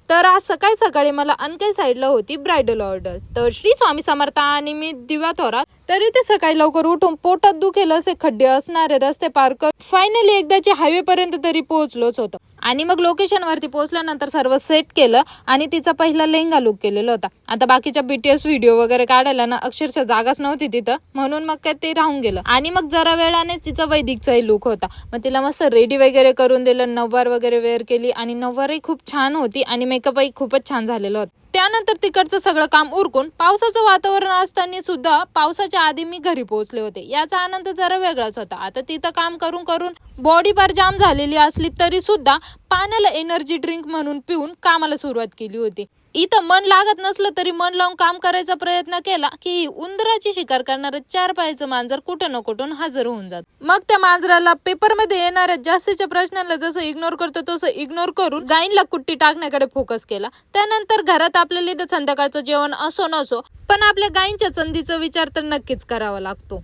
तर आज सकाळी सकाळी मला अनकाई साईडला होती ब्रायडल ऑर्डर. तर श्री स्वामी समर्थ आणि मी दिव्या थोरात. तरी ते सकाळी लवकर उठून पोटात दुखेल असे खड्डे असणारे रस्ते पार कर फायनली एकदाच्या हायवे पर्यंत तरी पोहोचलोच होतो. आणि मग लोकेशन वरती पोहोचल्यानंतर सर्व सेट केलं आणि तिचा पहिला लेहंगा लुक केलेला होता. आता बाकीच्या बीटीएस व्हिडिओ वगैरे काढायला ना अक्षरशः जागाच नव्हती तिथं, म्हणून मग काय ते राहून गेलं. आणि मग जरा वेळानेच तिचा वैदिकचाही लुक होता. मग तिला मस्त रेडी वगैरे करून दिलं, नववार वगैरे वेअर केली आणि नववारही खूप छान होती आणि मेकअपही खूपच छान झालेलं होतं. त्यानंतर तिकडचं सगळं काम उरकून पावसाचं वातावरण असताना सुद्धा पावसाच्या आधी मी घरी पोहोचले होते. याचा आनंद जरा वेगळाच होता. आता तिथं काम करून करून बॉडी पार जाम झालेली असली तरी सुद्धा पाण्याला एनर्जी ड्रिंक म्हणून पिऊन कामाला सुरुवात केली होती. इथं मन लागत नसलं तरी मन लावून काम करायचा प्रयत्न केला की उंदराची शिकार करणारं 4 पायाचं मांजर कुठं न कुठून हजर होऊन जात. मग त्या मांजराला पेपरमध्ये येणाऱ्या जास्तीच्या प्रश्नांना जसं इग्नोर करतो तसं इग्नोर करून गायींला कुट्टी टाकण्याकडे फोकस केला. त्यानंतर घरात आपल्याला इथं संध्याकाळचं जेवण असो नसो पण आपल्या गायींच्या चंदीचा विचार तर नक्कीच करावा लागतो.